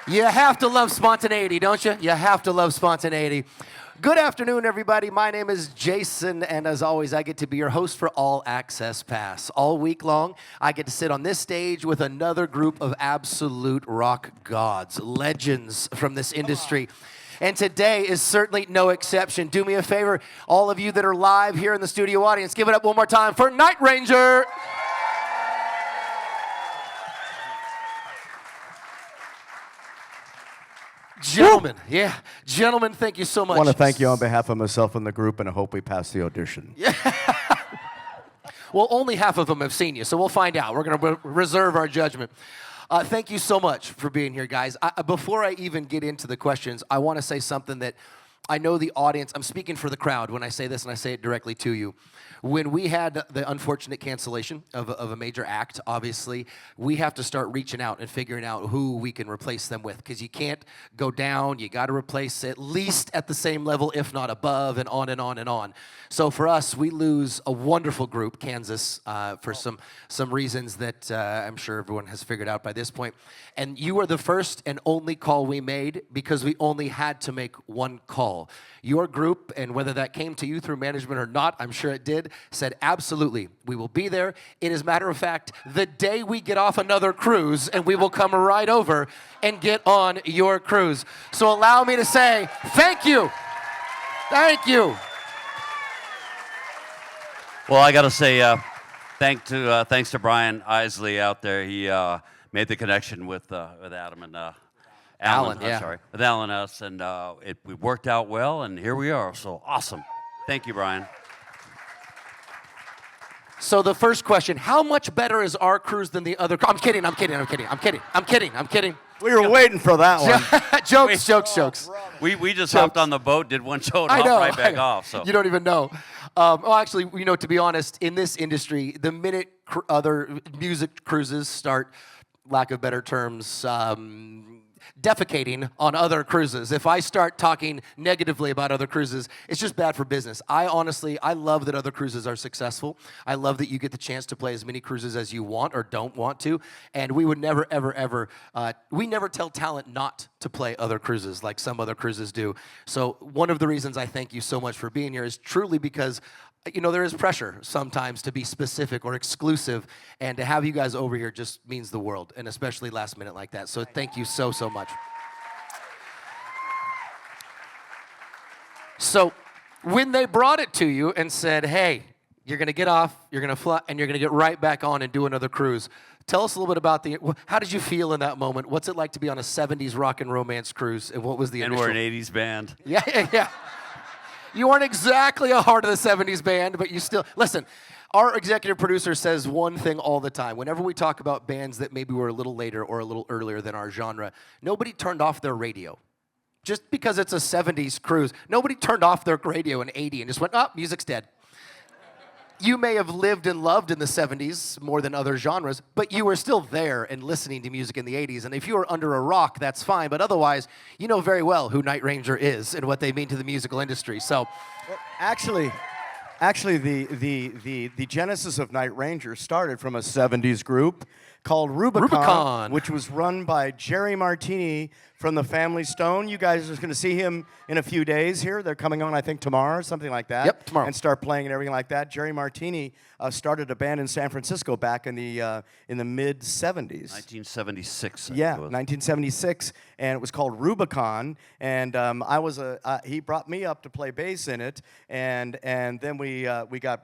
You have to love spontaneity, don't you? You have to love spontaneity. Good afternoon, everybody. My name is Jason, and as always, I get to be your host for All Access Pass. All week long, I get to sit on this stage with another group of absolute rock gods, legends from this industry. And today is certainly no exception. Do me a favor, all of you that are live here in the studio audience, give it up one more time for Night Ranger. Gentlemen, thank you so much. I want to thank you on behalf of myself and the group, and I hope we pass the audition. Well, only half of them have seen you, so we'll find out. We're going to reserve our judgment. Thank you so much for being here, guys. Before I even get into the questions, I want to say something that I know the audience, I'm speaking for the crowd when I say this, and I say it directly to you. When we had the unfortunate cancellation of a major act, obviously, we have to start reaching out and figuring out who we can replace them with, because you can't go down. You got to replace at least at the same level, if not above, and on and on and on. So for us, we lose a wonderful group, Kansas, for some reasons that I'm sure everyone has figured out by this point. And you were the first and only call we made, because we only had to make one call. Your group, and whether that came to you through management or not, I'm sure it did, said absolutely, we will be there. It is, matter of fact, the day we get off another cruise, and we will come right over and get on your cruise. So allow me to say thank you. Thank you. Well, I got to say thanks to Brian Isley out there. He made the connection with Adam and Alan. Yeah. Sorry, with Alan and us, and we worked out well, and here we are. So awesome. Thank you, Brian. So the first question, how much better is our cruise than the other? I'm kidding. We were waiting for that one. Jokes. We just hopped on the boat, did one show, and hopped right back off. So you don't even know. Well, actually, to be honest, in this industry, the minute other music cruises start, lack of better terms, defecating on other cruises. If I start talking negatively about other cruises, it's just bad for business. I love that other cruises are successful. I love that you get the chance to play as many cruises as you want or don't want to. And we would never, ever, we never tell talent not to play other cruises like some other cruises do. So one of the reasons I thank you so much for being here is truly because there is pressure sometimes to be specific or exclusive, and to have you guys over here just means the world, and especially last minute like that. So thank you so much. So when they brought it to you and said, hey, you're going to get off, you're going to fly, and you're going to get right back on and do another cruise, tell us a little bit about how did you feel in that moment? What's it like to be on a 70s rock and romance cruise, and what was the initial? And we're an 80s band. Yeah. You weren't exactly a Heart of the 70s band, but you still... Listen, our executive producer says one thing all the time. Whenever we talk about bands that maybe were a little later or a little earlier than our genre, nobody turned off their radio. Just because it's a 70s cruise, nobody turned off their radio in 80 and just went, oh, music's dead. You may have lived and loved in the 70s more than other genres, but you were still there and listening to music in the 80s. And if you were under a rock, that's fine. But otherwise, you know very well who Night Ranger is and what they mean to the musical industry. So, Actually, the genesis of Night Ranger started from a 70s group called Rubicon, which was run by Jerry Martini from the Family Stone. You guys are going to see him in a few days here. They're coming on, I think, tomorrow or something like that. Yep, tomorrow. And start playing and everything like that. Jerry Martini started a band in San Francisco back in the mid-'70s. 1976. Yeah, 1976, and it was called Rubicon. And he brought me up to play bass in it, and then we got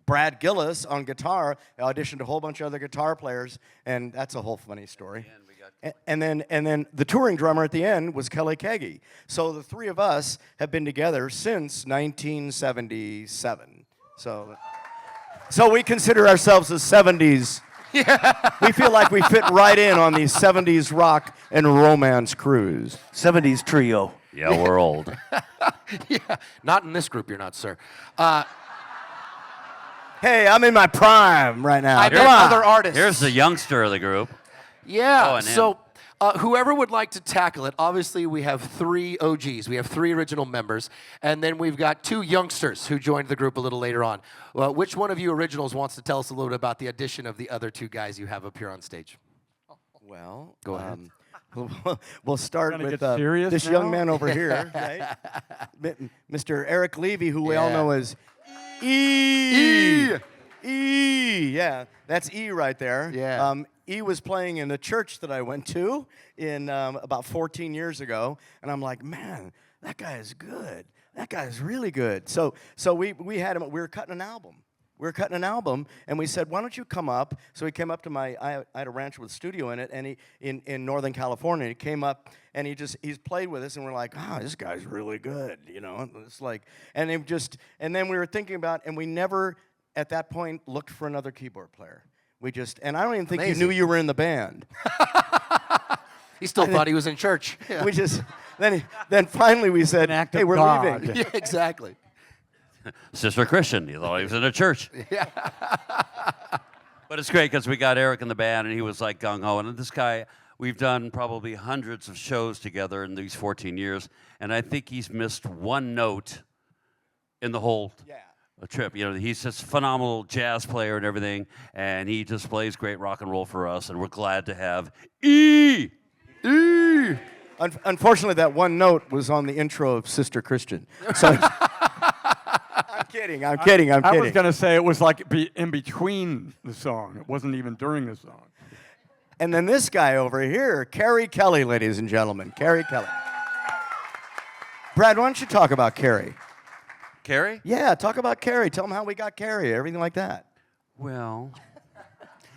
Brad Gillis on guitar. I auditioned a whole bunch of other guitar players, and that's a whole funny story. And then the touring drummer at the end was Kelly Kagi. So the three of us have been together since 1977. So we consider ourselves a 70s. Yeah. We feel like we fit right in on the 70s rock and romance cruise. 70s trio. Yeah, we're old. yeah, not in this group, you're not, sir. Hey, I'm in my prime right now. I know other artists. Here's the youngster of the group. Yeah, and so whoever would like to tackle it, obviously we have 3 OGs. We have 3 original members, and then we've got 2 youngsters who joined the group a little later on. Well, which one of you originals wants to tell us a little bit about the addition of the other 2 guys you have up here on stage? Well, go ahead. We'll start Gonna with get serious this now? young man over here, right? Mr. Eric Levy, who we all Yeah. know as E. Yeah, that's E right there. Yeah. E was playing in a church that I went to in about 14 years ago, and I'm like, man, that guy is good. That guy is really good. So we had him. We were cutting an album. And we said, why don't you come up? So he came up to I had a ranch with a studio in it, and in Northern California. He came up, and he's played with us, and we're like, this guy's really good, you know. It's like, and then we were thinking about, and we never, at that point, looked for another keyboard player. And I don't even think Amazing. you knew you were in the band. He still thought he was in church. Yeah, We just, then finally we said, An act hey, of we're God. leaving. yeah, exactly. Sister Christian. He thought he was in a church. Yeah. But it's great because we got Eric in the band, and he was like gung-ho. And this guy, we've done probably hundreds of shows together in these 14 years, and I think he's missed one note in the whole trip. You know, he's just a phenomenal jazz player and everything, and he just plays great rock and roll for us, and we're glad to have E. Unfortunately, that one note was on the intro of Sister Christian. So I'm kidding. I was going to say it was like in between the song. It wasn't even during the song. And then this guy over here, Carrie Kelly, ladies and gentlemen. Carrie Kelly. Brad, why don't you talk about Carrie? Carrie? Yeah, talk about Carrie. Tell them how we got Carrie, everything like that. Well,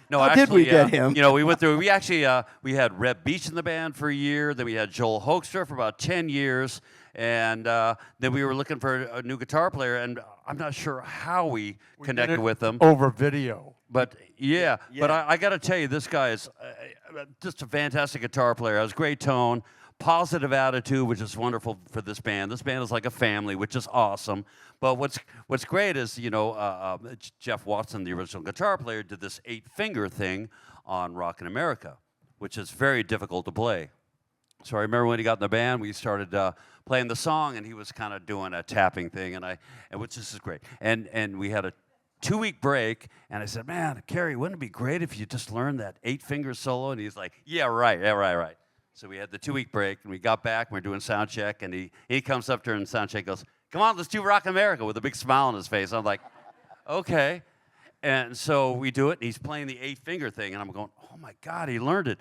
no, How actually, did we get him? You know, we went through. We actually we had Reb Beach in the band for a year. Then we had Joel Hoekstra for about 10 years, and then we were looking for a new guitar player. And I'm not sure how we connected with them. Over video. But yeah. But I got to tell you, this guy is just a fantastic guitar player. Has great tone, positive attitude, which is wonderful for this band. This band is like a family, which is awesome. But what's great is, you know, Jeff Watson, the original guitar player, did this 8-finger thing on Rockin' America, which is very difficult to play. So I remember when he got in the band, we started playing the song, and he was kind of doing a tapping thing, and which is great. And we had a 2-week break, and I said, man, Carrie, wouldn't it be great if you just learned that 8-finger solo? And he's like, yeah, right. So we had the 2-week break, and we got back, and we're doing sound check, and he comes up during sound check, goes, come on, let's do Rock America, with a big smile on his face. I'm like, okay. And so we do it, and he's playing the 8-finger thing, and I'm going, oh my God, he learned it.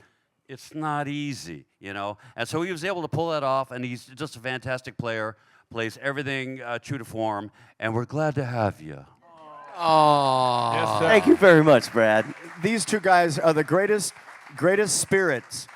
It's not easy, you know. And so he was able to pull that off, and he's just a fantastic player, plays everything true to form, and we're glad to have you. Oh. Yes, sir. Thank you very much, Brad. These two guys are the greatest spirits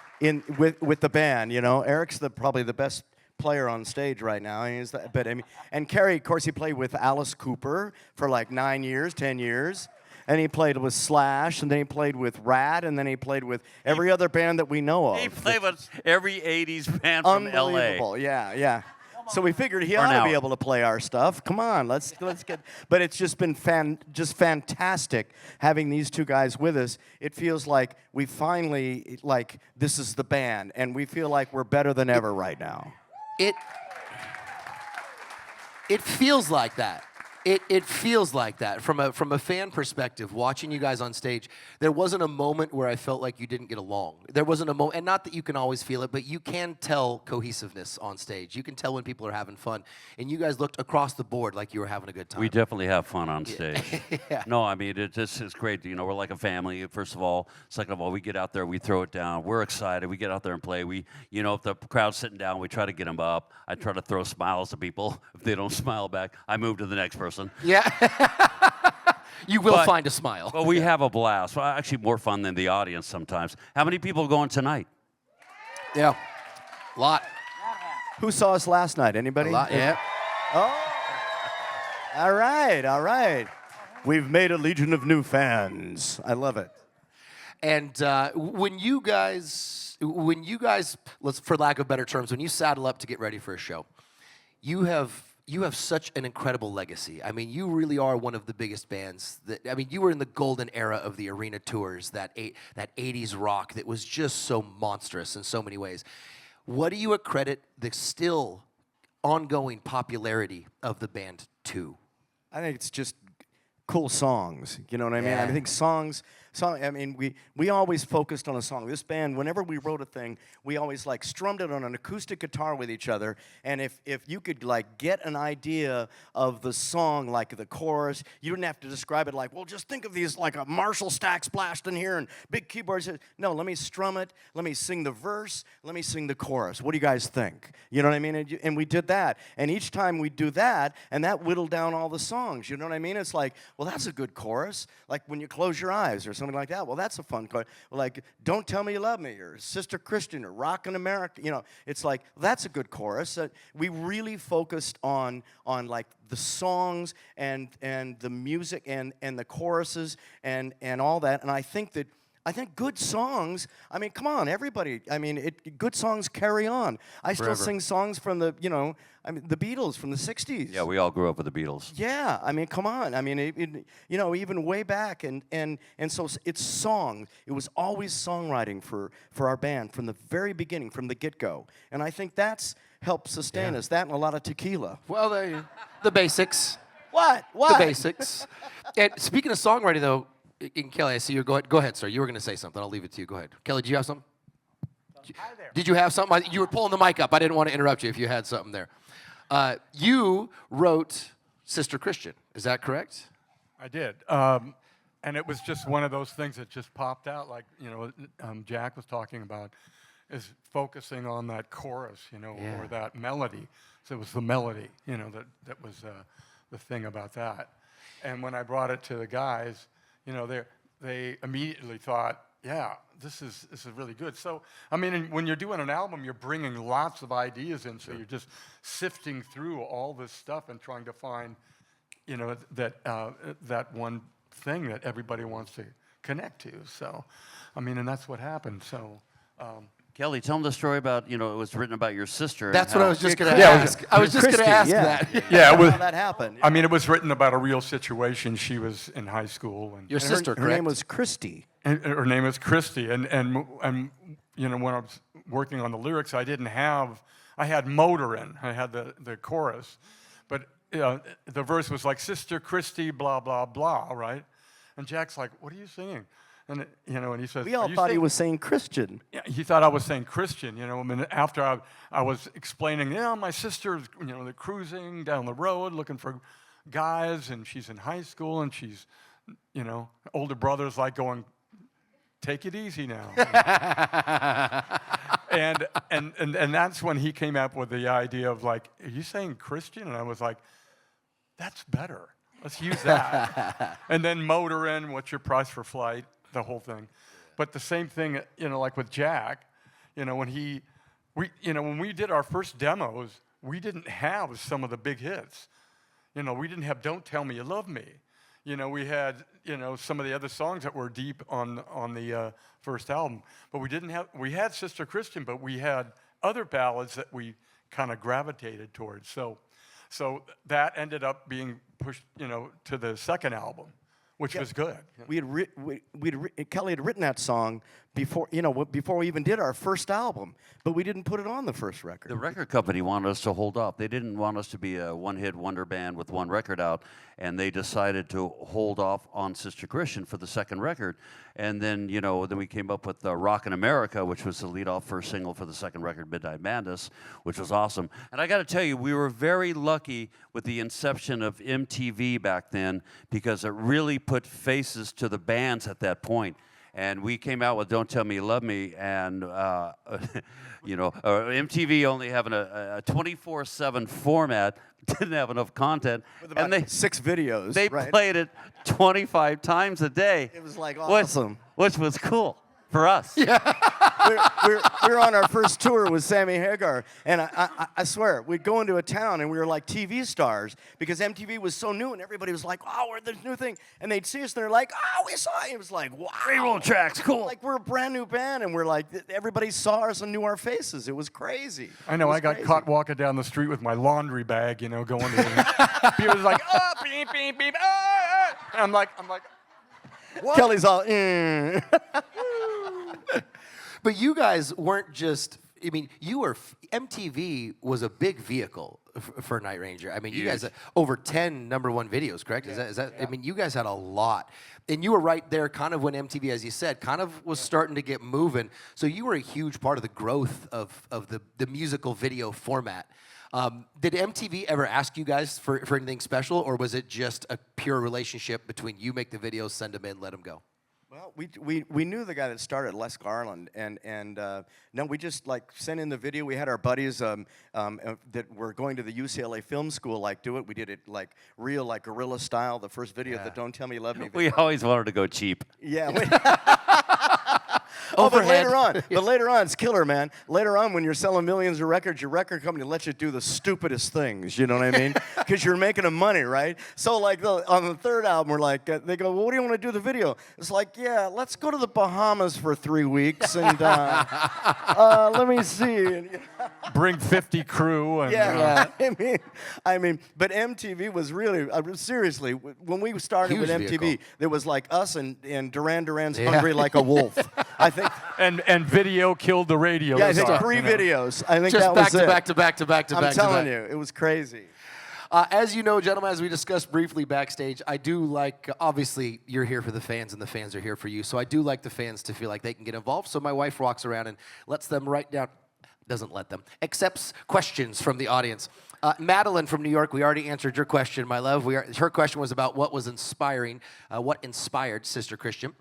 with the band. You know, Eric's probably the best player on stage right now. And Carrie, of course, he played with Alice Cooper for like 9 years, 10 years. And he played with Slash, and then he played with Rat, and then he played with every other band that we know of. He played with every 80s band from L.A. Unbelievable, yeah. So we figured he For ought an to be hour. able to play our stuff. Come on, let's get. But it's just been fantastic having these two guys with us. It feels like we finally this is the band, and we feel like we're better than ever right now. It feels like that. It feels like that from a fan perspective. Watching you guys on stage, there wasn't a moment where I felt like you didn't get along. There wasn't a moment, and not that you can always feel it, but you can tell cohesiveness on stage. You can tell when people are having fun, and you guys looked across the board like you were having a good time. We definitely have fun on stage. Yeah. No, I mean, it's great. You know, we're like a family, first of all. Second of all, we get out there, we throw it down. We're excited. We get out there and play. You know, if the crowd's sitting down, we try to get them up. I try to throw smiles at people. If they don't smile back, I move to the next person. Yeah. You will But- find a smile. Well, we have a blast. Well, actually, more fun than the audience sometimes. How many people are going tonight? Yeah. A lot. Who saw us last night? A Anybody? lot, yeah. Oh. All right. We've made a legion of new fans. I love it. And when you guys, let's, for lack of better terms, when you saddle up to get ready for a show, you have such an incredible legacy. I mean, you really are one of the biggest bands. You were in the golden era of the arena tours, that 80s rock that was just so monstrous in so many ways. What do you accredit the still ongoing popularity of the band to? I think it's just cool songs. You know what I mean? Yeah. I think songs song. I mean, we always focused on a song. This band, whenever we wrote a thing, we always like strummed it on an acoustic guitar with each other. And if you could like get an idea of the song, like the chorus, you didn't have to describe it like, well, just think of these like a Marshall stacks blasting here and big keyboards. No, let me strum it. Let me sing the verse. Let me sing the chorus. What do you guys think? You know what I mean? And we did that. And each time we do that, and that whittled down all the songs. You know what I mean? It's like, well, that's a good chorus. Like when you close your eyes or something like that. Well, that's a fun chorus. Like, Don't Tell Me You Love Me or Sister Christian or Rockin' America. You know, it's like, that's a good chorus. We really focused on like the songs and the music and the choruses and all that. And I think good songs, I mean, come on, everybody. I mean, good songs carry on. I still Forever. sing songs from the Beatles from the 60s. Yeah, we all grew up with the Beatles. Yeah, I mean, come on. I mean, even way back. And so it's song. It was always songwriting for our band from the very beginning, from the get-go. And I think that's helped sustain us, that and a lot of tequila. Well, the basics. What? The basics. And speaking of songwriting, though, and Kelly, I see you. Go ahead, sir. You were going to say something. I'll leave it to you. Go ahead. Kelly, do you have something? Hi there. Did you have something? You were pulling the mic up. I didn't want to interrupt you if you had something there. You wrote Sister Christian. Is that correct? I did. And it was just one of those things that just popped out, like, Jack was talking about, is focusing on that chorus, Yeah. or that melody. So it was the melody, that was the thing about that. And when I brought it to the guys, they immediately thought, yeah, this is really good. So, I mean, when you're doing an album, you're bringing lots of ideas in, so you're just sifting through all this stuff and trying to find, that one thing that everybody wants to connect to. So, I mean, and that's what happened. So, Kelly, tell them the story about, it was written about your sister. That's and what how- I was just going to Yeah, ask. I was just going to Christy, ask yeah. that. yeah, it was. How that happened. I mean, it was written about a real situation. She was in high school, and Your sister, her correct? name was Christy. and her name is Christy. And when I was working on the lyrics, I had motor in. I had the chorus, but the verse was like, Sister Christy, blah blah blah, right? And Jack's like, what are you singing? And and he says, We all "Are you thought he singing-" was saying Christian. Yeah, he thought I was saying Christian, I mean, after I was explaining, my sister's, they're cruising down the road looking for guys, and she's in high school, and she's, older brother's like going, take it easy now. and that's when he came up with the idea of like, are you saying Christian? And I was like, that's better. Let's use that. And then motor in, what's your price for flight? The whole thing. But the same thing, like with Jack, when we did our first demos, we didn't have some of the big hits. We didn't have Don't Tell Me You Love Me. We had, some of the other songs that were deep on the first album. But we had Sister Christian, but we had other ballads that we kind of gravitated towards. So that ended up being pushed, to the second album, which was good. Kelly had written that song before we even did our first album, but we didn't put it on the first record. The record company wanted us to hold off. They didn't want us to be a one-hit wonder band with one record out, and they decided to hold off on Sister Christian for the second record. And then, then we came up with Rockin' America, which was the lead-off first single for the second record, Midnight Madness, which was awesome. And I got to tell you, we were very lucky with the inception of MTV back then, because it really put faces to the bands at that point. And we came out with Don't Tell Me You Love Me, and, MTV only having a 24/7 format, didn't have enough content. With about 6 videos. They right? played it 25 times a day. It was like awesome. Which was cool for us. we were on our first tour with Sammy Hagar, and I swear, we'd go into a town and we were like TV stars because MTV was so new and everybody was like, oh, we're this new thing. And they'd see us and they're like, oh, we saw it. It was like, wow. Railroad tracks, cool. Like we're a brand new band and we're like, everybody saw us and knew our faces. It was crazy. I know. I got caught walking down the street with my laundry bag, going to the people was like, oh, beep, beep, beep, and I'm like, what? Kelly's all, But you guys weren't just I mean, MTV was a big vehicle for Night Ranger. I mean, you guys had over 10 #1 videos, correct? Is that? I mean, you guys had a lot, and you were right there, kind of when MTV, as you said, kind of was starting to get moving. So you were a huge part of the growth of the musical video format. Did MTV ever ask you guys for anything special, or was it just a pure relationship between you make the videos, send them in, let them go? Well, we knew the guy that started, Les Garland, and no, we just like sent in the video. We had our buddies that were going to the UCLA Film School like do it. We did it like real, like guerrilla style. The first video, the "Don't Tell Me You Love Me" video. We always wanted to go cheap. Yeah. But Overhead. later on, it's killer, man. Later on, when you're selling millions of records, your record company lets you do the stupidest things. You know what I mean? Because you're making them money, right? So, like, on the third album, we're like, they go, well, what do you want to do the video? It's like, yeah, let's go to the Bahamas for 3 weeks and let me see. And, Bring 50 crew and yeah, I mean, but MTV was really seriously. When we started Huge with MTV, vehicle. there was like us and Duran Duran's "Hungry Like a Wolf." I think. and video killed the radio. Yeah, I think star, 3 you know? videos. I think Just that back was to it. back to back to back to I'm back. telling you, it was crazy. As you know, gentlemen, as we discussed briefly backstage, I do like, obviously, you're here for the fans and the fans are here for you. So I do like the fans to feel like they can get involved. So my wife walks around and lets them write down, doesn't let them, accepts questions from the audience. Madeline from New York, we already answered your question, my love. Her question was about what was inspiring, what inspired Sister Christian.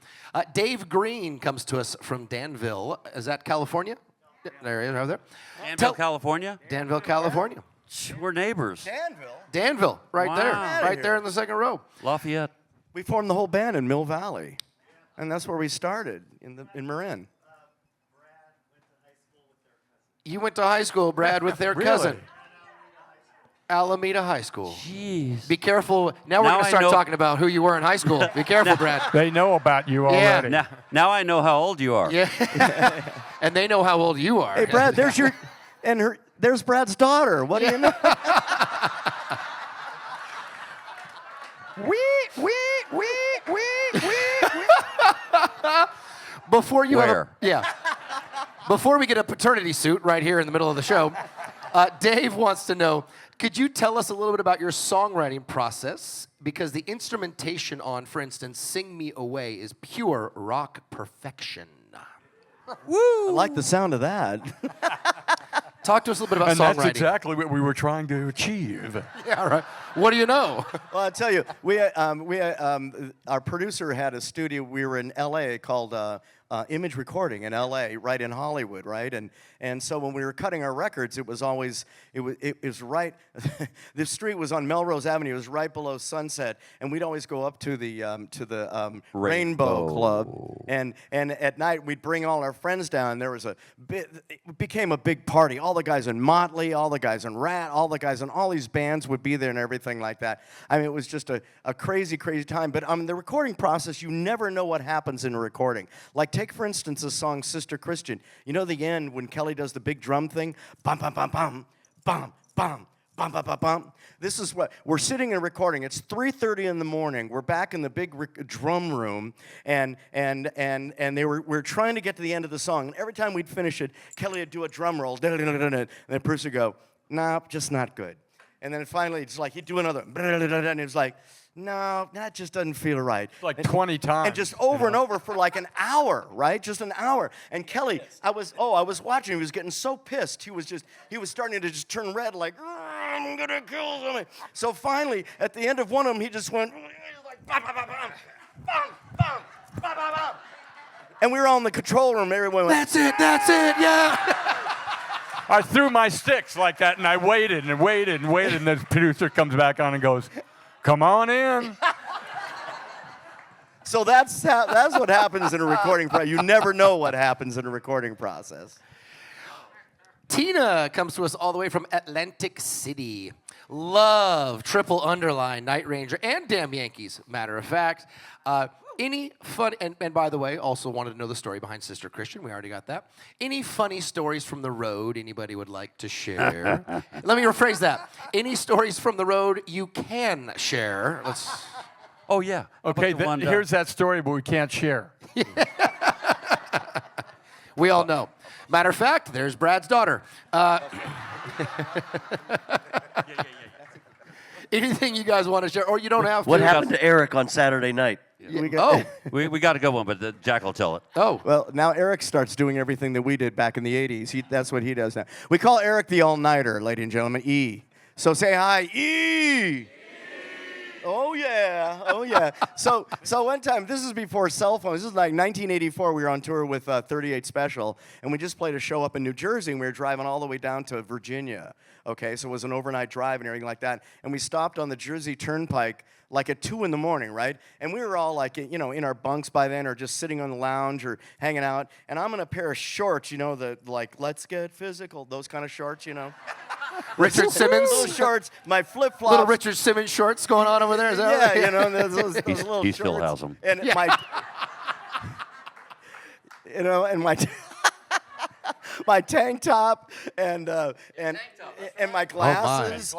Dave Green comes to us from Danville. Is that California? Yeah, there he is, over there. Danville, California? Danville, California. We're neighbors. Danville. Danville, right Wow. there. Outta Right there in the second row. Lafayette. We formed the whole band in Mill Valley, and that's where we started in Marin. You went to high school, Brad, with their Really? cousin. Alameda High School. Jeez. Be careful. Now we're Now going to I start know- talking about who you were in high school. Be careful, Brad. They know about you already. Now I know how old you are. Yeah. And they know how old you are. Hey, Brad, there's Brad's daughter. What do you know? Before you Where? Before we get a paternity suit right here in the middle of the show, Dave wants to know, could you tell us a little bit about your songwriting process? Because the instrumentation on, for instance, Sing Me Away is pure rock perfection. I like the sound of that. Talk to us a little bit about And songwriting. that's exactly what we were trying to achieve. Yeah, all right. What do you know? Well, I'll tell you, our producer had a studio. We were in L.A. called Image Recording in L.A., right in Hollywood, right? And so when we were cutting our records, it was always it was right. The street was on Melrose Avenue. It was right below Sunset, and we'd always go up to the Rainbow Club, and at night we'd bring all our friends down. There was it became a big party. All the guys in Motley, all the guys in Rat, all the guys in all these bands would be there and everything like that. I mean, it was just a crazy, crazy time. But the recording process, you never know what happens in a recording. Like, take, for instance, the song Sister Christian. You know the end when Kelly does the big drum thing? Bum, bum, bum, bum, bum, bum, bum, bum, bum, bum. This is what, we're sitting and recording. It's 3:30 in the morning. We're back in the big drum room, and we're trying to get to the end of the song. And every time we'd finish it, Kelly would do a drum roll, and then Bruce would go, nah, just not good. And then finally, it's like, he'd do another, and it was like, no, that just doesn't feel right. Like 20 times. And just over and over for like an hour, right? Just an hour. And Kelly, I was watching, he was getting so pissed. He was starting to just turn red, like, I'm gonna kill somebody. So finally, at the end of one of them, he just went, like, bam, bam, bam, bam, bam, bam, bam, bam, bam. And we were all in the control room, everyone went, That's it, yeah. I threw my sticks like that, and I waited and waited and waited, and the producer comes back on and goes, come on in. So that's what happens in a recording process. You never know what happens in a recording process. Tina comes to us all the way from Atlantic City. Love triple underline Night Ranger and Damn Yankees, matter of fact. Any fun, and by the way, also wanted to know the story behind Sister Christian. We already got that. Any funny stories from the road anybody would like to share? Let me rephrase that. Any stories from the road you can share? Oh, yeah. Okay, Put the one, here's that story, but we can't share. We all know. Matter of fact, there's Brad's daughter. Anything you guys want to share, or you don't have to. What happened to Eric on Saturday night? Oh, We got a good one, but Jack will tell it. oh. Well, now Eric starts doing everything that we did back in the 80s. That's what he does now. We call Eric the all-nighter, ladies and gentlemen, E. So say hi, E. Oh, yeah. Oh, yeah. So one time, this is before cell phones. This is like 1984. We were on tour with 38 Special, and we just played a show up in New Jersey, and we were driving all the way down to Virginia. Okay, so it was an overnight drive and everything like that. And we stopped on the Jersey Turnpike like at 2 in the morning, right? And we were all like, you know, in our bunks by then or just sitting on the lounge or hanging out. And I'm in a pair of shorts, you know, the like, let's get physical, those kind of shorts, you know. Richard Simmons? Little shorts, my flip-flops. Little Richard Simmons shorts going on over there. Is that Yeah, right? you know, those little He shorts. still has 'em. And you know, and my my tank top and my glasses.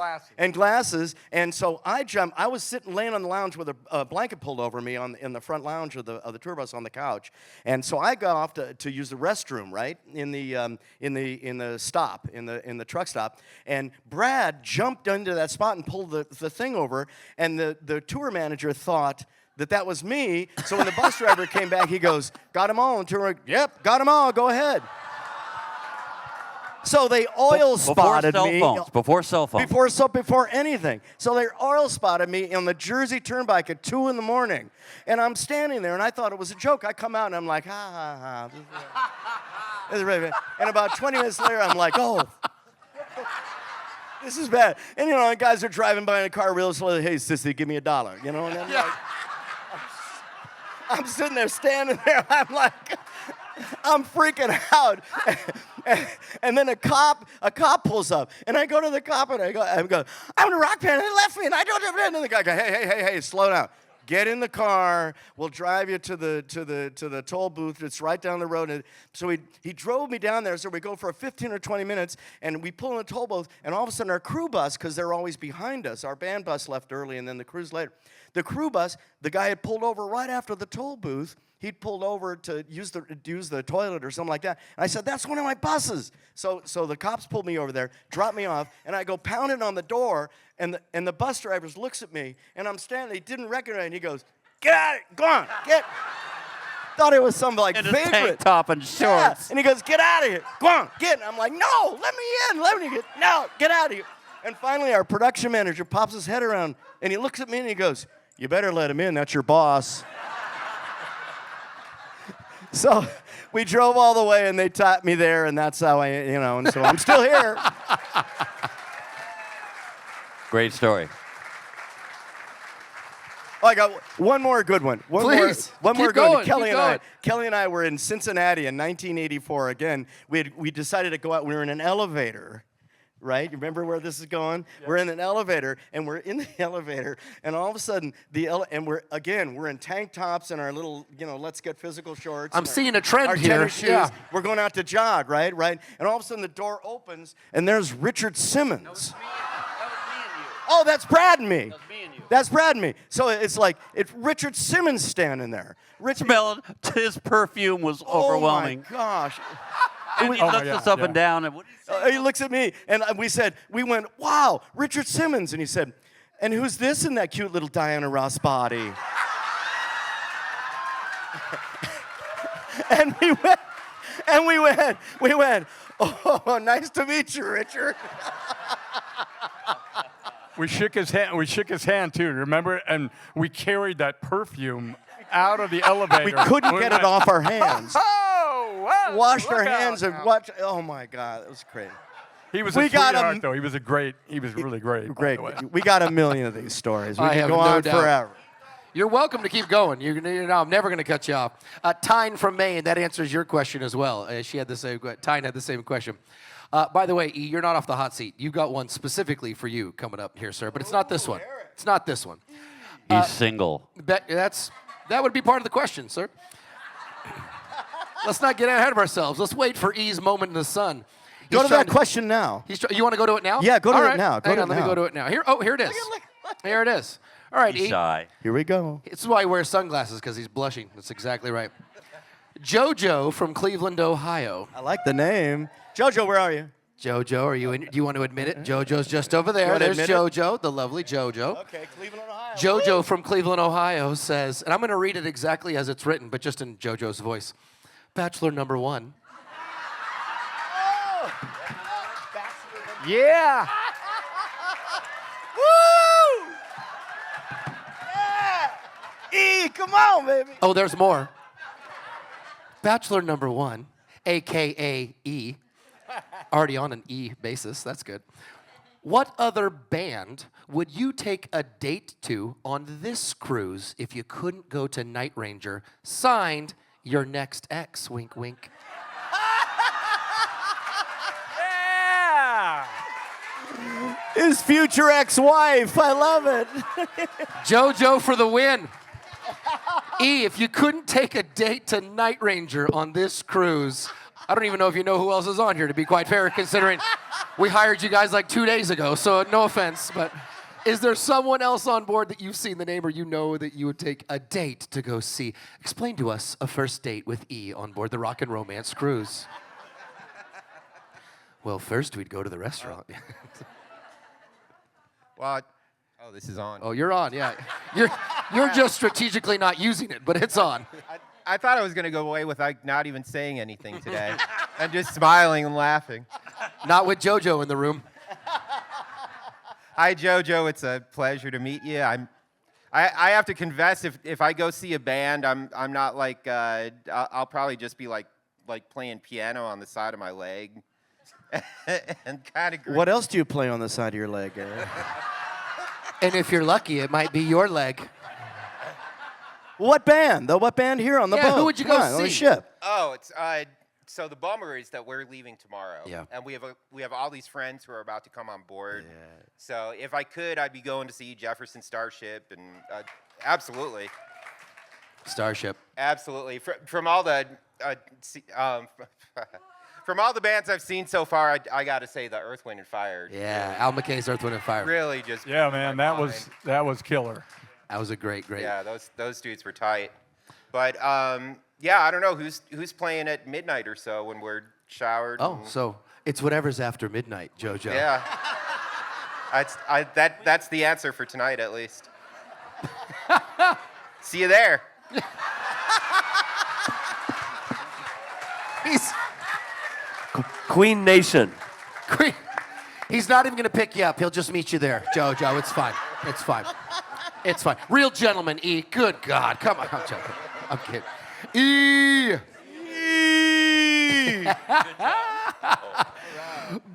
And so I jumped. I was laying on the lounge with a blanket pulled over me in the front lounge of the tour bus on the couch. And so I got off to use the restroom, right, in the stop, in the truck stop. And Brad jumped into that spot and pulled the thing over. And the tour manager thought that was me. So when the bus driver came back, he goes, "Got them all." And tour, "Yep, got them all. Go ahead." So they oil spotted me. Before cell phones. Before anything. So they oil spotted me on the Jersey Turnpike at 2 in the morning. And I'm standing there, and I thought it was a joke. I come out, and I'm like, ha, ha, ha. This is really bad. And about 20 minutes later, I'm like, oh, this is bad. And, you know, the guys are driving by in a car real slowly. "Hey, sissy, give me $1. You know, and I'm like, I'm sitting there, standing there. I'm like, I'm freaking out. And then a cop pulls up, and I go to the cop and I go, "I'm in a rock band, and they left me, and I don't have it." And the guy goes, hey, slow down. Get in the car. We'll drive you to the toll booth. It's right down the road. And so he drove me down there. So we go for 15 or 20 minutes, and we pull in the toll booth. And all of a sudden, our crew bus, because they're always behind us, our band bus left early, and then the crew's later. The crew bus, the guy had pulled over right after the toll booth. He'd pulled over to use the toilet or something like that. And I said, "That's one of my buses." So the cops pulled me over there, dropped me off, and I go pounding on the door, and the bus driver looks at me, and I'm standing. He didn't recognize me, and he goes, "Get out of it, go on, get." Thought it was some like In a vagrant. tank top and shorts. Yeah. And he goes, "Get out of here, go on, get." And I'm like, "No, let me in, no, get out of here." And finally, our production manager pops his head around, and he looks at me, and he goes, "You better let him in. That's your boss." So we drove all the way, and they taught me there, and that's how and so I'm still here. Great story. Oh, I got one more good one. Please, one more keep good one. going, Kelly and I were in Cincinnati in 1984. Again, we decided to go out. We were in an elevator. Right? You remember where this is going? Yeah. We're in an elevator, and we're in the elevator, and all of a sudden, we're in tank tops and our little, let's get physical shorts. I'm seeing a trend our here. Tennis shoes. Yeah. We're going out to jog, right? And all of a sudden, the door opens, and there's Richard Simmons. That was me and you. Oh, that's Brad and me. That was me and you. That's Brad and me. So it's like, it's Richard Simmons standing there. Smelled, his perfume was overwhelming. Oh, my gosh. And he Oh, my looked God, us up yeah. and down, and what did he say? He looks at me, and we went, "Wow, Richard Simmons." And he said, "And who's this in that cute little Diana Ross body?" And we went, "Oh, nice to meet you, Richard." We shook his hand too, remember? And we carried that perfume out of the elevator. We couldn't get it off our hands. Oh, wow. Washed Look our out hands and now. watched. Oh my God, it was crazy. He was We a got sweetheart, him. though. He was really great. by Great. the way. We got a million of these stories. We I can have go no on doubt. forever. You're welcome to keep going. I'm never going to cut you off. Tyne from Maine, that answers your question as well. Tyne had the same question. By the way, E, you're not off the hot seat. You've got one specifically for you coming up here, sir, but it's not this one. It's not this one. He's single. That would be part of the question, sir. Let's not get ahead of ourselves. Let's wait for E's moment in the sun. Go to that question now. You want to go to it now? Yeah, go to All it right. now. Go Hang to on, it let me now. go to it now. Here it is. Here it is. All right, He's E. shy. Here we go. This is why he wears sunglasses, because he's blushing. That's exactly right. JoJo from Cleveland, Ohio. I like the name. JoJo, where are you? JoJo, are you in? Do you want to admit it? JoJo's just over there. wanna There's admit it? JoJo, the lovely JoJo. Okay, Cleveland, Ohio. JoJo from Cleveland, Ohio says, and I'm going to read it exactly as it's written, but just in JoJo's voice. Bachelor number 1. Yeah. Woo! Yeah! E, come on, baby. Oh, there's more. Bachelor number 1, AKA E. Already on an E basis. That's good. What other band would you take a date to on this cruise if you couldn't go to Night Ranger? Signed, your next ex. Wink, wink. Yeah. His future ex-wife. I love it. JoJo for the win. E, if you couldn't take a date to Night Ranger on this cruise, I don't even know if you know who else is on here, to be quite fair, considering we hired you guys like 2 days ago, so no offense, but is there someone else on board that you've seen the name or you know that you would take a date to go see? Explain to us a first date with E on board the Rock and Romance cruise. Well, first we'd go to the restaurant. Well, oh, this is on. Oh, you're on, yeah. You're just strategically not using it, but it's on. I thought I was going to go away without not even saying anything today and just smiling and laughing. Not with JoJo in the room. Hi, JoJo. It's a pleasure to meet you. I have to confess, if I go see a band, I'm not like I'll probably just be like playing piano on the side of my leg, and kind of. What else do you play on the side of your leg, Eric? And if you're lucky, it might be your leg. What band? What band here on the Yeah, boat? who would you Come go on, on the see? ship. Oh, it's so the bummer is that we're leaving tomorrow. Yeah. And we have all these friends who are about to come on board. Yeah. So if I could, I'd be going to see Jefferson Starship and absolutely. Starship. Absolutely. From all the from all the bands I've seen so far, I got to say the Earth, Wind and Fire. Yeah, Al McKay's Earth, Wind and Fire. Really just. Yeah, blew man, my that mind. was killer. That was a great. Yeah, those dudes were tight. But yeah, I don't know who's playing at midnight or so when we're showered. Oh, and- so it's whatever's after midnight, JoJo. Yeah. That's the answer for tonight, at least. See you there. He's Queen Nation. he's not even gonna pick you up. He'll just meet you there, JoJo. It's fine. It's fine. It's fine. Real gentleman, E. Good God, come on. I'm joking. I'm kidding. E.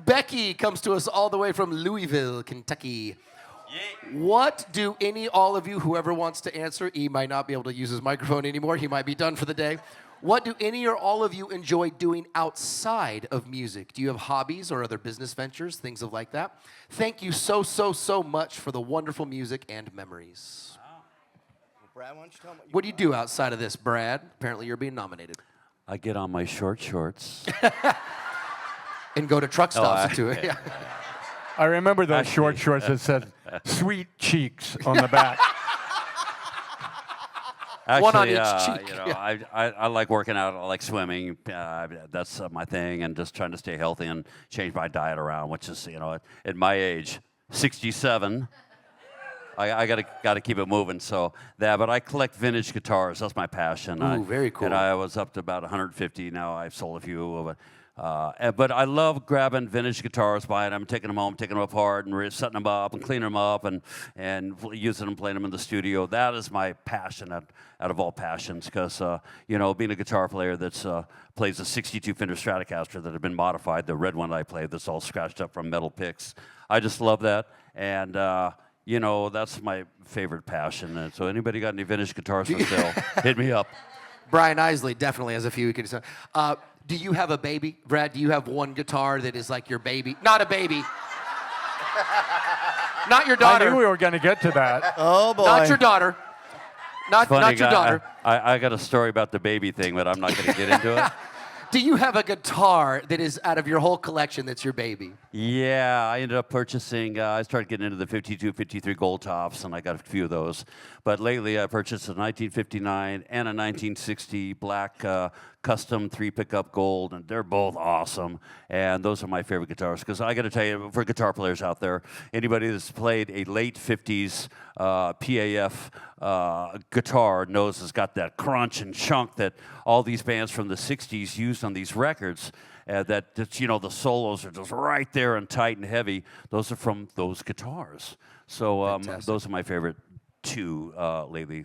Becky comes to us all the way from Louisville, Kentucky. What do all of you, whoever wants to answer, E might not be able to use his microphone anymore. He might be done for the day. What do any or all of you enjoy doing outside of music? Do you have hobbies or other business ventures, things of like that? Thank you so much for the wonderful music and memories. Brad, why don't you tell me What do you do outside of this, Brad? Apparently you're being nominated. I get on my shorts. And go to truck stops and do it. Yeah. I remember those Actually, short shorts that said "Sweet Cheeks" on the back. Actually, One on each cheek, You know, yeah. I like working out. I like swimming. That's my thing, and just trying to stay healthy and change my diet around. Which is, you know, at my age, 67, I gotta keep it moving. So that, but I collect vintage guitars. That's my passion. Ooh, very cool. And I was up to about 150. Now I've sold a few. But I love grabbing vintage guitars, buying them, taking them home, taking them apart, and setting them up and cleaning them up, and using them, playing them in the studio. That is my passion out of all passions, because you know, being a guitar player that's plays a '62 Fender Stratocaster that had been modified, the red one I play that's all scratched up from metal picks. I just love that, and you know, that's my favorite passion. And so, anybody got any vintage guitars for sale? Hit me up. Brian Isley definitely has a few. Do you have a baby? Brad, do you have one guitar that is like your baby? Not a baby. Not your I daughter. knew we were going to get to that. Oh, boy. Not your daughter. Not your daughter. I got a story about the baby thing, but I'm not going to get into it. Do you have a guitar that is out of your whole collection that's your baby? Yeah, I ended up purchasing, I started getting into the 52, 53 gold tops, and I got a few of those. But lately I purchased a 1959 and a 1960 black custom 3-pickup gold, and they're both awesome. And those are my favorite guitars. Because I got to tell you, for guitar players out there, anybody that's played a late 50s PAF guitar knows it's got that crunch and chunk that all these bands from the 60s used on these records. That you know, the solos are just right there and tight and heavy. Those are from those guitars. So those are my favorite two lately.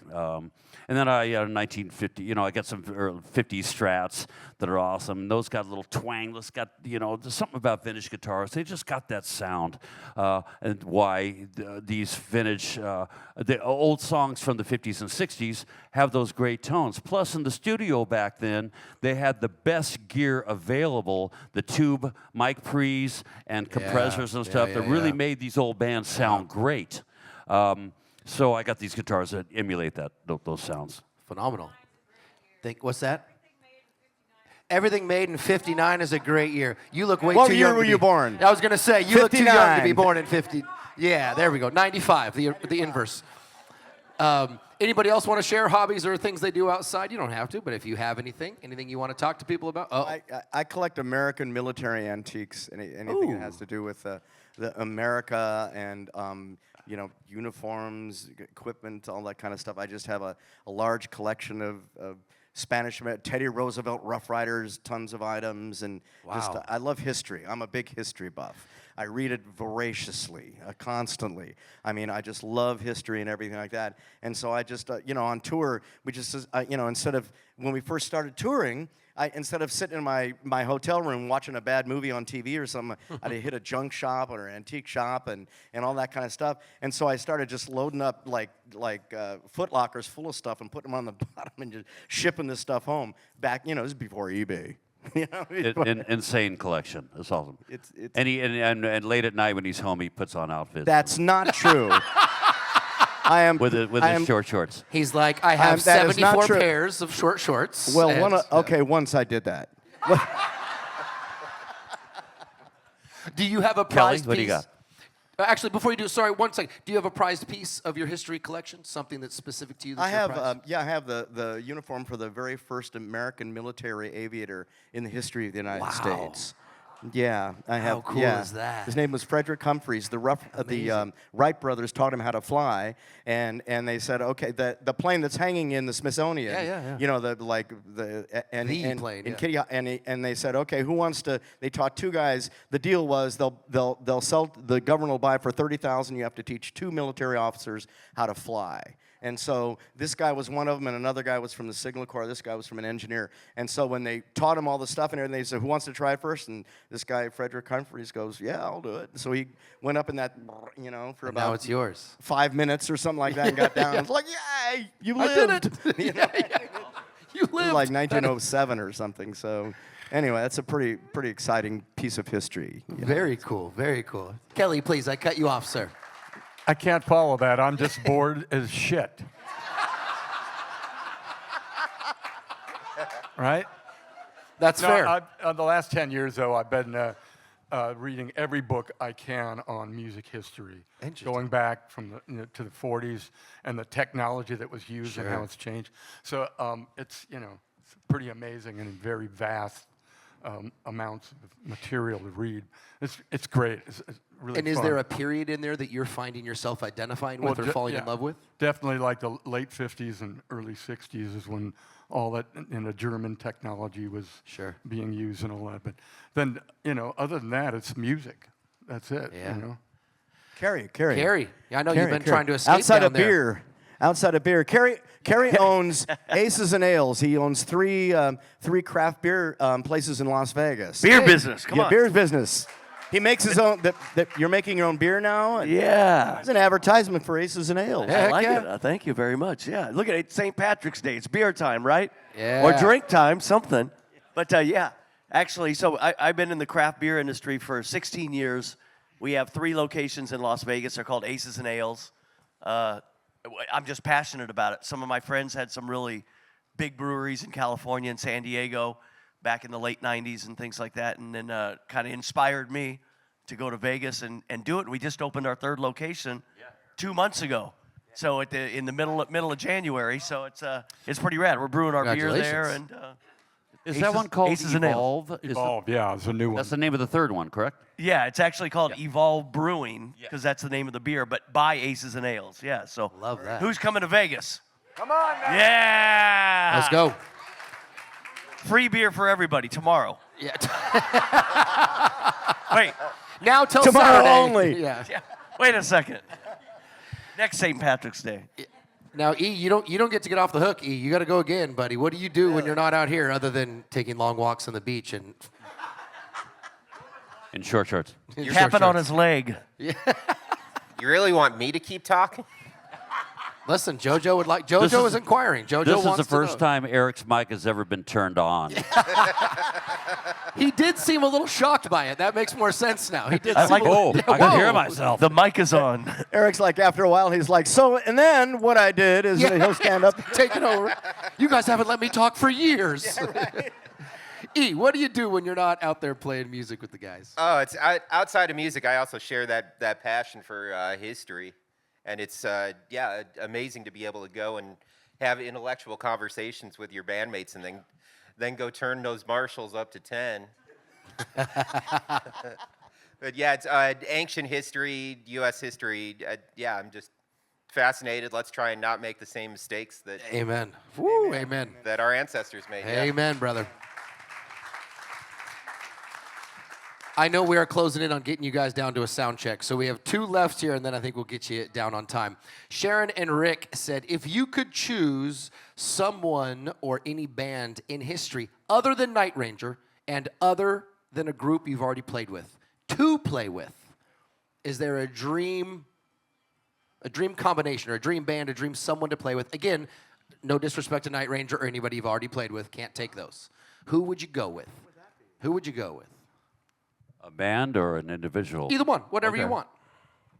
And then 1950, you know, I got some 50s Strats that are awesome. And those got a little twang. Those got, you know, there's something about vintage guitars. They just got that sound. And why these vintage, the old songs from the 50s and 60s have those great tones. Plus, in the studio back then, they had the best gear available, the tube mic pre's and compressors and stuff that really made these old bands sound great. So I got these guitars that emulate those sounds. Phenomenal. What's that? Everything made in 59 is a great year. You look way What too year young. were to you be- born? I was going to say, you look too young to 59. be born in 50. Yeah, there we go. 95, the inverse. Anybody else want to share hobbies or things they do outside? You don't have to, but if you have anything you want to talk to people about? Oh, I collect American military antiques, anything that has to do with the America and you know, uniforms, equipment, all that kind of stuff. I just have a large collection of Spanish, Teddy Roosevelt Rough Riders, tons of items, and just Wow. I love history. I'm a big history buff. I read it voraciously, constantly. I mean, I just love history and everything like that. And so I just, you know, on tour, we just, you know, instead of, when we first started touring, instead of sitting in my hotel room watching a bad movie on TV or something, I'd hit a junk shop or an antique shop and all that kind of stuff. And so I started just loading up like Foot Lockers full of stuff and putting them on the bottom and just shipping this stuff home. Back, you know, this is before eBay. You know? Insane collection. It's awesome. It's And late at night when he's home, he puts on outfits. That's not true. I am with his short shorts. he's like, I have that is not 74 true. pairs of short shorts. Well, and, once I did that. Do you have a Kelly, prized piece? what do you got? Actually, before you do, sorry, 1 second. Do you have a prized piece of your history collection? Something that's specific to you? That's I your have, prize? I have the uniform for the very first American military aviator in the history of the United States. Yeah, I have. How cool yeah. is that? His name was Frederick Humphreys. The Wright brothers taught him how to fly, and they said, okay, the plane that's hanging in the Smithsonian. Yeah. You know, the plane, in yeah. Kitty, and they said, okay, who wants to? They taught 2 guys. The deal was they'll sell. The government will buy for $30,000. You have to teach 2 military officers how to fly. And so this guy was one of them, and another guy was from the Signal Corps. This guy was from an engineer. And so when they taught him all the stuff and everything, they said, who wants to try it first? And this guy, Frederick Humphreys, goes, yeah, I'll do it. So he went up in that, you know, for now about it's yours. 5 minutes or something like that and got down. It's like, yay, you I did lived. it. You know? You It was lived. like 1907 or something. So anyway, that's a pretty exciting piece of history. Very cool. Very cool. Kelly, please, I cut you off, sir. I can't follow that. I'm just bored as shit. Right? That's No, fair. the last 10 years, though, I've been reading every book I can on music history, Interesting. going back from to the 40s and the technology that was used and how it's changed. So it's it's pretty amazing and very vast amounts of material to read. It's great. It's really And is fun. there a period in there that you're finding yourself identifying with or falling in love with? Definitely like the late 50s and early 60s is when all that German technology was being used and all that. But then, other than that, it's music. That's it. Yeah. Carrie. Carrie, I know you've been Carrie. trying to escape outside down of there. Outside of beer, Carrie owns Aces and Ales. He owns three craft beer places in Las Vegas. Beer business. Come on. Beer business. He makes his own. You're making your own beer now. Yeah. It's an advertisement for Aces and Ales. I like yeah. it. Thank you very much. Yeah. Look at it. St. Patrick's Day. It's beer time, right? Yeah. Or drink time, something. But yeah, actually, so I've been in the craft beer industry for 16 years. We have 3 locations in Las Vegas. They're called Aces and Ales. I'm just passionate about it. Some of my friends had some really big breweries in California and San Diego back in the late 90s and things like that, and then kind of inspired me to go to Vegas and do it. We just opened our 3rd location 2 months ago. So in the middle of January, so it's pretty rad. We're brewing our beer there, and Is that one called Aces and Ales. Evolve? Evolve, yeah, it's a new one. That's the name of the third one, correct? Yeah, it's actually called Evolve Brewing because that's the name of the beer, but by Aces and Ales. Yeah, so Love that. who's coming to Vegas? Come on now. Yeah. Let's go. Free beer for everybody tomorrow. Yeah. Wait, Now till Tomorrow Saturday. only. Yeah. wait a second. Next St. Patrick's Day. Now, E, you don't get to get off the hook. E, you got to go again, buddy. What do you do when you're not out here, other than taking long walks on the beach and In short shorts. short Tapping on shorts? his leg. You really want me to keep talking? Listen, JoJo would like. JoJo This is is- inquiring. JoJo This is wants the to first know. time Eric's mic has ever been turned on. He did seem a little shocked by it. That makes more sense now. He did. I seem like- a little, Oh, I can hear whoa. myself. The mic is on. Eric's like, after a while, he's like, so, and then what I did is he'll stand up. Taking over. You guys haven't let me talk for years. E, what do you do when you're not out there playing music with the guys? Oh, it's outside of music. I also share that passion for history, and it's amazing to be able to go and have intellectual conversations with your bandmates, and then go turn those Marshalls up to 10. But yeah, it's ancient history, U.S. history. I'm just fascinated. Let's try and not make the same mistakes that Amen. Woo, amen. that our ancestors made. Yeah. Amen, brother. I know we are closing in on getting you guys down to a sound check, so we have 2 left here, and then I think we'll get you down on time. Sharon and Rick said, if you could choose someone or any band in history other than Night Ranger and other than a group you've already played with, to play with, is there a dream combination or a dream band, a dream someone to play with? Again, no disrespect to Night Ranger or anybody you've already played with, can't take those. Who would you go with? Who would you go with? A band or an individual? Either one, whatever you Okay. want.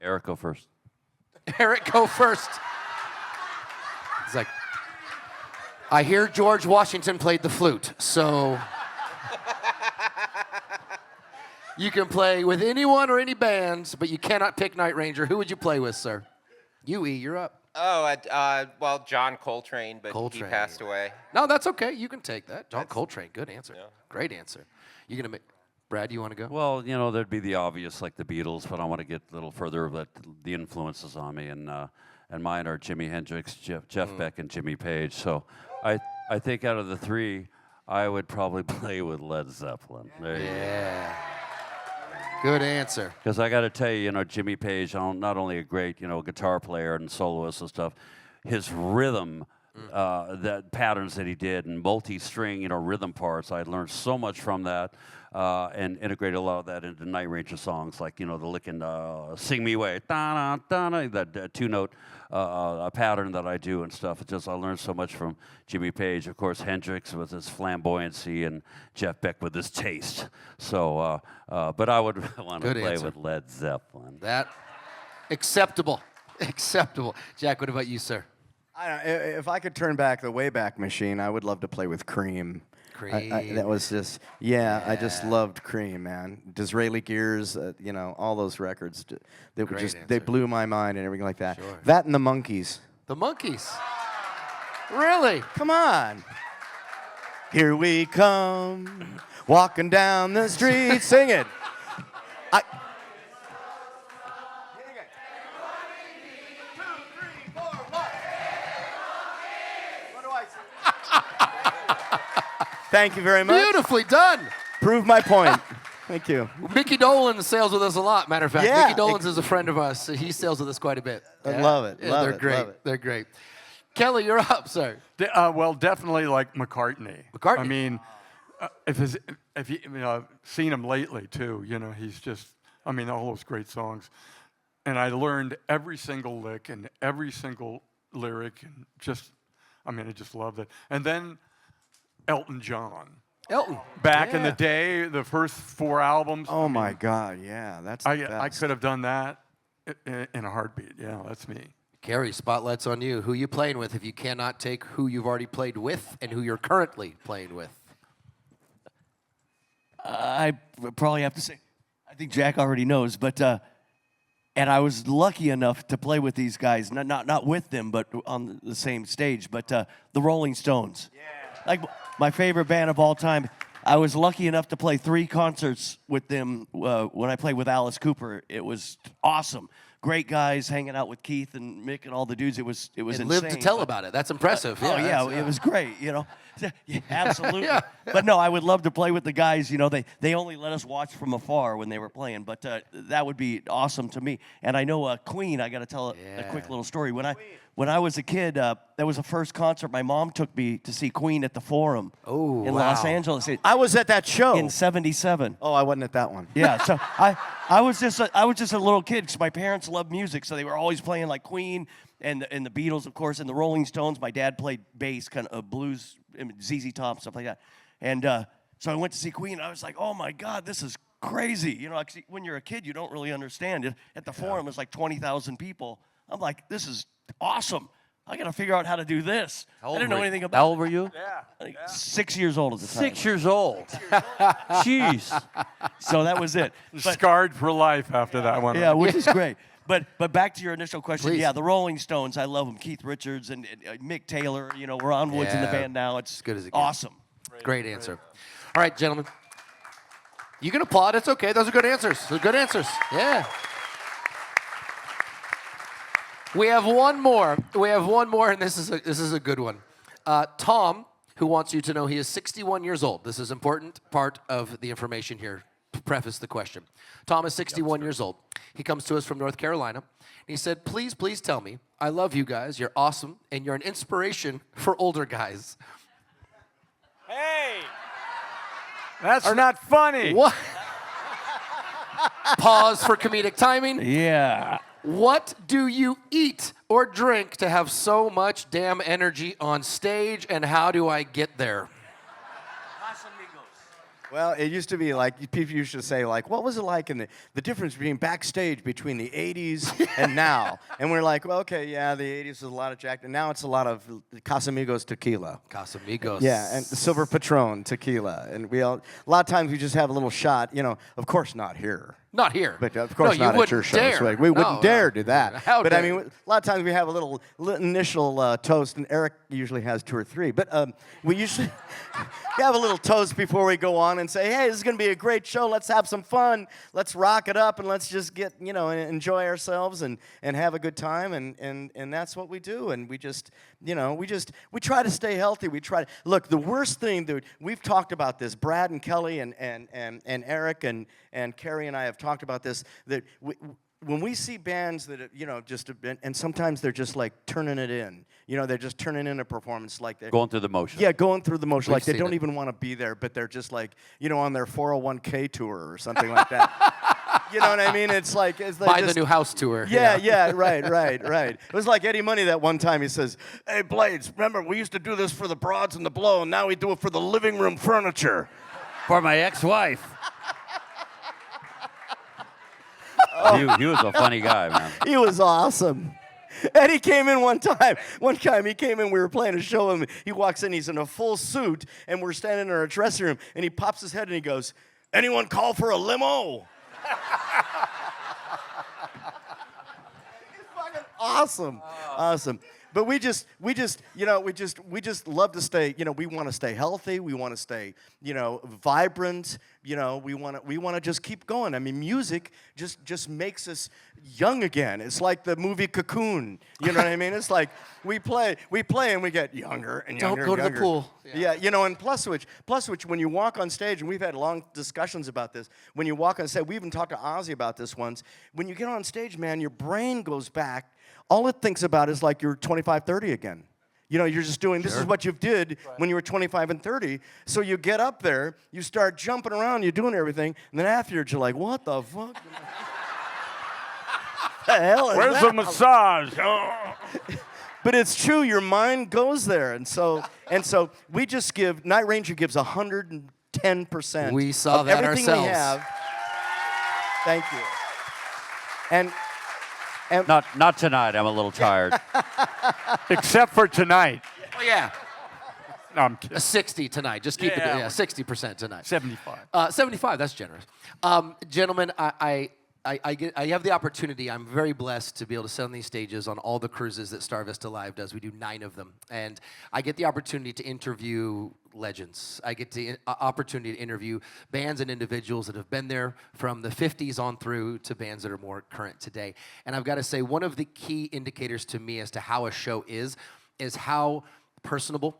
Eric, go first. Eric, go first. It's like, I hear George Washington played the flute, so you can play with anyone or any bands, but you cannot pick Night Ranger. Who would you play with, sir? You, E, you're up. Oh, well, John Coltrane, but Coltrane. he passed away. No, that's okay. You can take that. John Coltrane, good answer. Great answer. You gonna make Brad? You want to go? Well, you know, there'd be the obvious, like the Beatles, but I want to get a little further with the influences on me, and mine are Jimi Hendrix, Jeff Beck, and Jimmy Page. So I think out of the 3, I would probably play with Led Zeppelin. There you go. Yeah. Good answer. Because I got to tell you, you know, Jimmy Page, not only a great, you know, guitar player and soloist and stuff, his rhythm, that patterns that he did, and multi-string, you know, rhythm parts, I learned so much from that, and integrated a lot of that into Night Ranger songs, like, you know, the licking, "Sing Me Away," da-da-da-da, that 2-note pattern that I do and stuff. It just, I learned so much from Jimmy Page. Of course, Hendrix with his flamboyancy, and Jeff Beck with his taste. So, but I would want to Good play answer. with Led Zeppelin. That acceptable. Acceptable. Jack, what about you, sir? I don't, if I could turn back the Wayback Machine, I would love to play with Cream. Cream. That was just, I just loved Cream, man. Disraeli Gears, you know, all those records. They were Great just, answer. they blew my mind and everything like that. Sure. That and the Monkees. The Monkees. Really? Come on. Here we come, walking down the street, sing it. Thank you very much. Beautifully done. Prove my point. Thank you. Mickey Dolan sails with us a lot, matter of fact. Yeah, Mickey Dolan is a friend of us. He sails with us quite a bit. I love it, Yeah, love they're it, great. love it. They're great. Kelly, you're up, sir. Well, definitely like McCartney. McCartney. I mean, if you know, I've seen him lately too. You know, he's just, I mean, all those great songs, and I learned every single lick and every single lyric, and just, I mean, I just loved it. And then Elton John. Elton. Back in the Yeah. day, the first 4 albums. Oh I my mean, God, yeah, that's the I best. could have done that in a heartbeat. Yeah, that's me. Carrie, spotlight's on you. Who you playing with if you cannot take who you've already played with and who you're currently playing with? I probably have to say, I think Jack already knows, but and I was lucky enough to play with these guys, not with them, but on the same stage. But the Rolling Stones. like my favorite band of all time. I was lucky enough to play 3 concerts with them when I played with Alice Cooper. It was awesome. Great guys hanging out with Keith and Mick and all the dudes. It was And insane. live to tell but- about it. That's impressive. Oh yeah, that's- it was great. Yeah, absolutely. But no, I would love to play with the guys. They only let us watch from afar when they were playing, but that would be awesome to me. And I know Queen. I got to tell a quick little story. When I was a kid, that was the first concert my mom took me to see Queen at the Forum in Los Angeles I was at that show. in '77. Oh, I wasn't at that one. Yeah, so I was just a little kid because my parents loved music, so they were always playing like Queen and the Beatles, of course, and the Rolling Stones. My dad played bass, kind of blues, ZZ Top, stuff like that. And so I went to see Queen. I was like, oh my God, this is crazy. Like, when you're a kid, you don't really understand it. At the Forum, it's like 20,000 people. I'm like, this is awesome. I got to figure out how to do this. I didn't know anything about How old were you? it. 6 years old at the time. 6 years old. Jeez. So that was it. But- Scarred for life after that one. Yeah, which is great. But back to your initial question, Please. yeah, the Rolling Stones, I love them. Keith Richards and Mick Taylor, Ron Wood's in the Yeah. band now. It's As good as it gets. awesome. Great answer. All right, gentlemen. You can applaud. It's okay. Those are good answers. Those are good answers. Yeah. We have one more. And this is a good one. Tom, who wants you to know he is 61 years old. This is important part of the information here. To preface the question. Tom is 61 years old. He comes to us from North Carolina. He said, please tell me, I love you guys. You're awesome, and you're an inspiration for older guys. Hey! That's not funny. What? Pause for comedic timing. Yeah. What do you eat or drink to have so much damn energy on stage, and how do I get there? Well, it used to be like, people used to say, like, what was it like in the difference between backstage between the 80s and now? And we're like, well, okay, yeah, the 80s was a lot of Jack, and now it's a lot of Casamigos tequila. Casamigos. Yeah, and Silver Patron tequila. And a lot of times we just have a little shot, of course not here. Not here. But of course no, not you at your wouldn't shows. dare. Like, we wouldn't No, dare no. do that. How but dare I mean, you. a lot of times we have a little initial toast, and Eric usually has 2 or 3. But we usually have a little toast before we go on and say, hey, this is going to be a great show. Let's have some fun. Let's rock it up, and let's just get, and enjoy ourselves and have a good time. And that's what we do. And we just, we try to stay healthy. We try to look. The worst thing, dude. We've talked about this. Brad and Kelly and Eric and Carrie and I have talked about this. That when we see bands that just and sometimes they're just like turning it in. They're just turning in a performance like they're Going through the motion. yeah, going through the motion. We've Like they seen don't it. even want to be there, but they're just like, on their 401k tour or something like that. You know what I mean? It's like Buy just, the new house tour. yeah, right. It was like Eddie Money that one time. He says, hey, Blades, remember, we used to do this for the broads and the blow, and now we do it for the living room furniture. For my ex-wife. He was a funny guy, man. He was awesome. And he came in one time. One time he came in, we were playing a show, and he walks in, he's in a full suit, and we're standing in our dressing room, and he pops his head and he goes, anyone call for a limo? It's fucking awesome. Awesome. But we just love to stay, we want to stay healthy, we want to stay, vibrant, we want to just keep going. I mean, music just makes us young again. It's like the movie Cocoon, you know what I mean? It's like we play and we get younger and Don't younger. go and to the younger. pool. Yeah, and plus which when you walk on stage, and we've had long discussions about this, when you walk on stage, we even talked to Ozzy about this once, when you get on stage, man, your brain goes back. All it thinks about is like you're 25, 30 again. You're just doing, this is what you did when you were 25 and 30. So you get up there, you start jumping around, you're doing everything, and then afterwards you're like, what the fuck? the hell is Where's that? the massage? Oh. But it's true, your mind goes there. And so we just give, Night Ranger gives 110%. We saw of that everything ourselves. we have. Thank you. And Not tonight. I'm a little tired. Except for tonight. Oh, yeah. No, I'm kidding. A 60 tonight. Just keep Yeah. it 60% tonight. 75. 75, that's generous. Gentlemen, I I have the opportunity. I'm very blessed to be able to sit on these stages on all the cruises that Star Vista Live does. We do 9 of them, and I get the opportunity to interview legends. I get the opportunity to interview bands and individuals that have been there from the 50s on through to bands that are more current today. And I've got to say, one of the key indicators to me as to how a show is how personable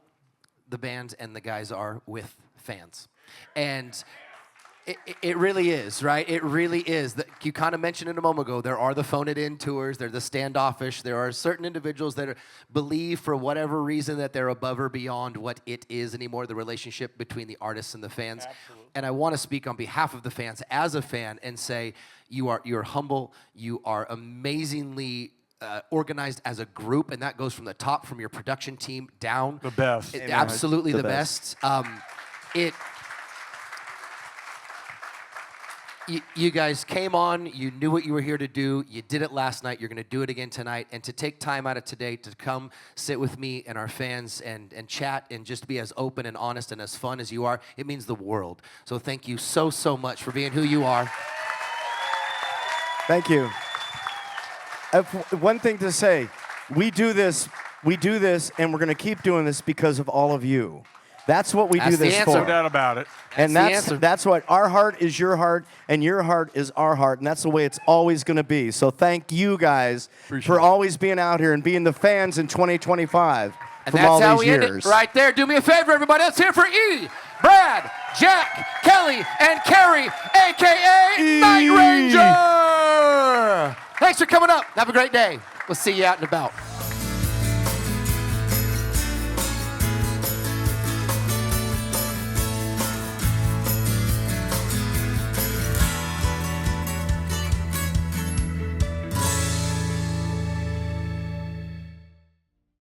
the bands and the guys are with fans. And it really is, right? It really is. You kind of mentioned it a moment ago. There are the phone-it-in tours. There are the standoffish. There are certain individuals that believe for whatever reason that they're above or beyond what it is anymore, the relationship between the artists and the fans. Absolutely. And I want to speak on behalf of the fans as a fan and say you're humble. You are amazingly organized as a group, and that goes from the top, from your production team down. The best. Absolutely the best. You guys came on, you knew what you were here to do, you did it last night, you're going to do it again tonight, and to take time out of today to come sit with me and our fans and chat and just be as open and honest and as fun as you are, it means the world. So thank you so, so much for being who you are. Thank you. One thing to say, we do this, and we're going to keep doing this because of all of you. That's what we do this the for. answer. No doubt about it. And that's what our heart is, your heart, and your heart is our heart, and that's the way it's always going to be. So thank you guys for always being out here and being the fans in 2025 And from that's all how these we end years. it right there. Do me a favor, everybody. Let's hear for E, Brad, Jack, Kelly, and Carrie, a.k.a. Night Ranger. Thanks for coming up. Have a great day. We'll see you out and about.